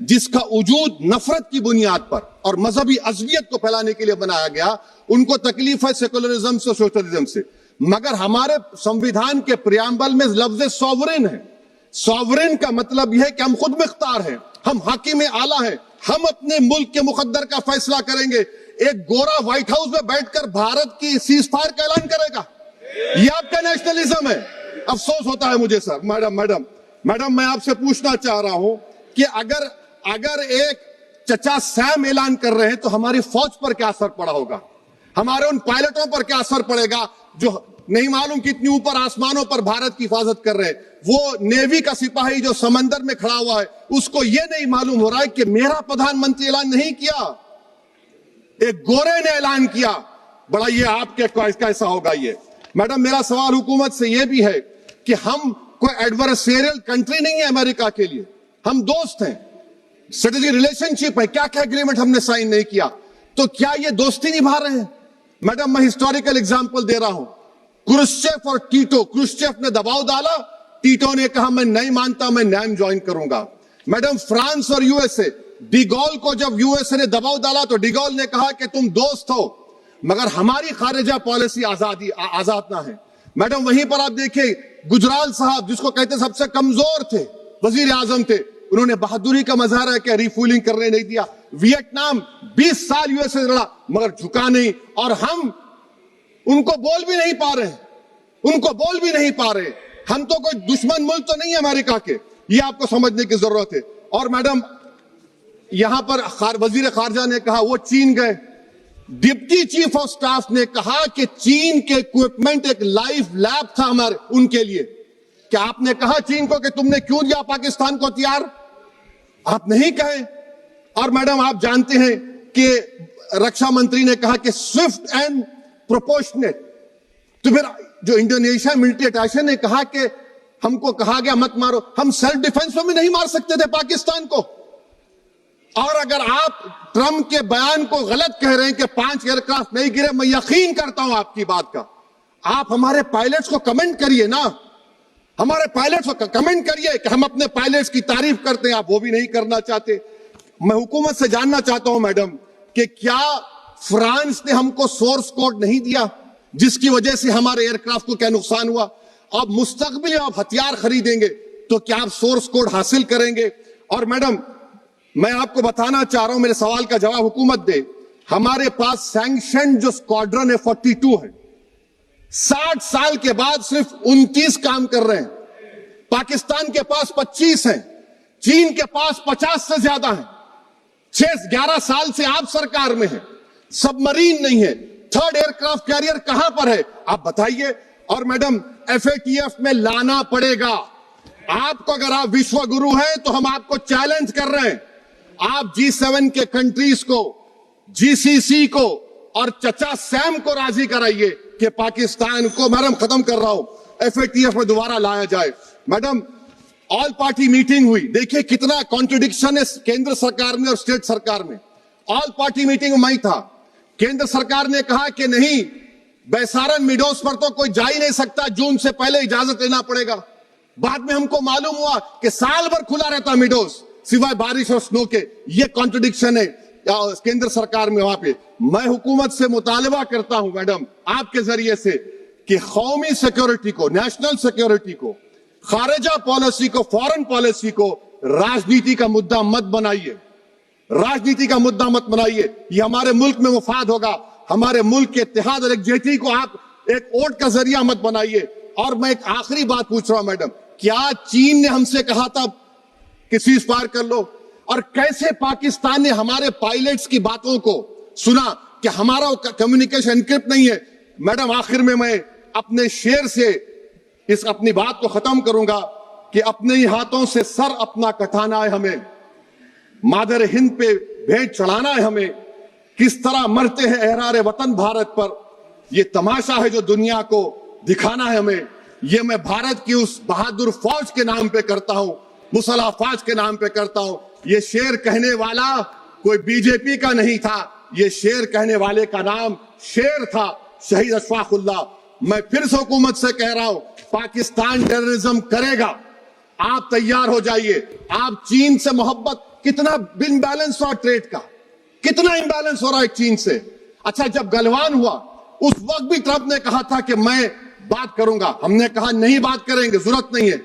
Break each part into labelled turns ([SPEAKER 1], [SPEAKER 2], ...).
[SPEAKER 1] جس کا وجود نفرت کی بنیاد پر اور مذہبی عصبیت کو پھیلانے کے لیے بنایا گیا، ان کو تکلیف ہے سیکولرزم سے، سوشلزم سے. مگر ہمارے سمویدھان کے پریامبل میں لفظ سوورن ہے. سوورن کا مطلب یہ ہے کہ ہم خود مختار ہیں، ہم حاکم اعلیٰ ہیں، ہم اپنے ملک کے مقدر کا فیصلہ کریں گے. ایک گورا وائٹ ہاؤس میں بیٹھ کر بھارت کی سیز فائر کا اعلان کرے گا، یہ آپ کا نیشنلزم ہے. افسوس ہوتا ہے مجھے سر. میڈم میں آپ سے پوچھنا چاہ رہا ہوں کہ اگر ایک چچا سیم اعلان کر رہے ہیں تو ہماری فوج پر کیا اثر پڑا ہوگا، ہمارے ان پائلٹوں پر کیا اثر پڑے گا جو نہیں معلوم کتنی اوپر آسمانوں پر بھارت کی حفاظت کر رہے ہیں. وہ نیوی کا سپاہی جو سمندر میں کھڑا ہوا ہے، اس کو یہ نہیں معلوم ہو رہا ہے کہ میرا پردھان منتری اعلان نہیں کیا، ایک گورے نے اعلان کیا. بڑا یہ آپ کے کیسا ہوگا یہ. میڈم میرا سوال حکومت سے یہ بھی ہے کہ ہم کوئی ایڈورسریل کنٹری نہیں ہے امریکہ کے لیے، ہم دوست ہیں، اسٹریٹجک ریلیشن شپ ہے. کیا اگریمنٹ ہم نے سائن نہیں کیا، تو کیا یہ دوستی نبھا رہے ہیں؟ میڈم میں ہسٹوریکل اگزامپل دے رہا ہوں. کرشچیف اور ٹیٹو، کرشچیف نے دباؤ ڈالا، ٹیٹو نے کہا میں نہیں مانتا، میں نیم جوائن کروں گا. میڈم فرانس اور یو ایس اے، ڈی گول کو جب یو ایس اے نے دباؤ ڈالا تو ڈی گول نے کہا کہ تم دوست ہو مگر ہماری خارجہ پالیسی آزاد نہ ہے. میڈم وہیں پر آپ دیکھیں گجرال صاحب، جس کو کہتے سب سے کمزور تھے، وزیر اعظم تھے، انہوں نے بہادری کا مظاہرہ کیا، ریفولنگ کرنے نہیں دیا. ویتنام 20 سال یو ایس اے لڑا مگر جھکا نہیں، اور ہم ان کو بول بھی نہیں پا رہے. ہم تو کوئی دشمن ملک تو نہیں ہے امریکہ کے، یہ آپ کو سمجھنے کی ضرورت ہے. اور میڈم یہاں پر وزیر خارجہ نے کہا وہ چین گئے، ڈپٹی چیف آف سٹاف نے کہا کہ چین کے اکوپمنٹ ایک لائف لیب تھا ہمارے ان کے لیے. کیا آپ نے کہا چین کو کہ تم نے کیوں دیا پاکستان کو ہتھیار؟ آپ نہیں کہے. اور میڈم آپ جانتے ہیں کہ رکشا منتری نے کہا کہ سوئفٹ اینڈ پروپورشنیٹ. تو پھر جو انڈونیشیا ملٹری اٹیشے نے کہا کہ ہم کو کہا گیا مت مارو، ہم سیلف ڈیفنس میں نہیں مار سکتے تھے پاکستان کو. اور اگر آپ ٹرمپ کے بیان کو غلط کہہ رہے ہیں کہ 5 ایئر کرافٹ نہیں گرے، میں یقین کرتا ہوں آپ کی بات کا. آپ ہمارے پائلٹس کو کمنٹ کریے نا، ہمارے پائلٹس کو کمنٹ کریے کہ ہم اپنے پائلٹس کی تعریف کرتے ہیں، آپ وہ بھی نہیں کرنا چاہتے. میں حکومت سے جاننا چاہتا ہوں میڈم کہ کیا فرانس نے ہم کو سورس کوڈ نہیں دیا جس کی وجہ سے ہمارے ایئر کرافٹ کو کیا نقصان ہوا؟ اب مستقبل میں آپ ہتھیار خریدیں گے تو کیا آپ سورس کوڈ حاصل کریں گے؟ اور میڈم میں آپ کو بتانا چاہ رہا ہوں، میرے سوال کا جواب حکومت دے. ہمارے پاس سینکشن جو اسکواڈرن ہے 42 ہے، 60 سال کے بعد صرف 29 کام کر رہے ہیں. پاکستان کے پاس 25 ہیں، چین کے پاس 50 سے زیادہ ہیں. 11 سال سے آپ سرکار میں ہیں، سب مرین نہیں ہے. 3rd ایئر کرافٹ کیریئر کہاں پر ہے آپ بتائیے. اور میڈم FATF میں لانا پڑے گا آپ کو. اگر آپ وشو گرو ہیں تو ہم آپ کو چیلنج کر رہے ہیں، آپ G7 کے کنٹریز کو، GCC کو اور چچا سیم کو راضی کرائیے کہ پاکستان کو، میڈم ختم کر رہا ہوں، FATF میں دوبارہ لایا جائے. میڈم آل پارٹی میٹنگ ہوئی، دیکھیں کتنا کانٹرڈکشن ہے کیندر سرکار میں اور اسٹیٹ سرکار میں. آل پارٹی میٹنگ میں تھا، کیندر سرکار نے کہا کہ نہیں بیسارن میڈوز پر تو کوئی جا ہی نہیں سکتا، جون سے پہلے اجازت لینا پڑے گا. بعد میں ہم کو معلوم ہوا کہ سال بھر کھلا رہتا میڈوز سوائے بارش اور سنو کے. یہ کانٹرڈکشن ہے کیندر سرکار میں وہاں پہ. میں حکومت سے مطالبہ کرتا ہوں میڈم آپ کے ذریعے سے کہ قومی سیکیورٹی کو، نیشنل سیکیورٹی کو، خارجہ پالیسی کو، فارن پالیسی کو راجنیتی کا مدعا مت بنائیے. راجنیتی کا مدعا مت بنائیے، یہ ہمارے ملک میں مفاد ہوگا. ہمارے ملک کے اتحاد اور یکجہتی کو آپ ایک ووٹ کا ذریعہ مت بنائیے. اور میں ایک آخری بات پوچھ رہا ہوں میڈم، کیا چین نے ہم سے کہا تھا کہ سیز فائر کر لو؟ اور کیسے پاکستان نے ہمارے پائلٹس کی باتوں کو سنا کہ ہمارا کمیونیکیشن انکرپٹ نہیں ہے؟ میڈم آخر میں اپنے شعر سے اس اپنی بات کو ختم کروں گا کہ اپنے ہی ہاتھوں سے سر اپنا کٹانا ہے ہمیں، مادر ہند پہ بھیٹ چڑھانا ہے ہمیں. کس طرح مرتے ہیں احرار وطن بھارت پر، یہ تماشا ہے جو دنیا کو دکھانا ہے ہمیں. یہ میں بھارت کی اس بہادر فوج کے نام پہ کرتا ہوں، مسلح فوج کے نام پہ کرتا ہوں. یہ شعر کہنے والا کوئی BJP کا نہیں تھا، یہ شعر کہنے والے کا نام شیر تھا، شہید اشفاق اللہ. میں پھر سے حکومت سے کہہ رہا ہوں، پاکستان ٹیررزم کرے گا، آپ تیار ہو جائیے. آپ چین سے محبت کتنا بن بیلنس ہوا ٹریڈ کا, کتنا امبیلنس ہو رہا ہے چین سے. اچھا جب گلوان ہوا اس وقت بھی ٹرمپ نے کہا تھا کہ میں بات کروں گا, ہم نے کہا نہیں بات کریں گے, ضرورت نہیں ہے.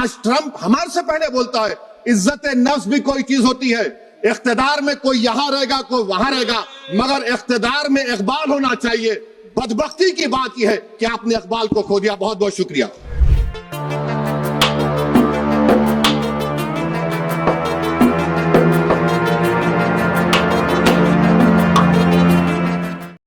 [SPEAKER 1] آج ٹرمپ ہمارے سے پہلے بولتا ہے عزت نفس بھی کوئی چیز ہوتی ہے, اقتدار میں کوئی یہاں رہے گا کوئی وہاں رہے گا, مگر اقتدار میں اقبال ہونا چاہیے. بدبختی کی بات یہ ہے کہ آپ نے اقبال کو کھو دیا. بہت بہت شکریہ.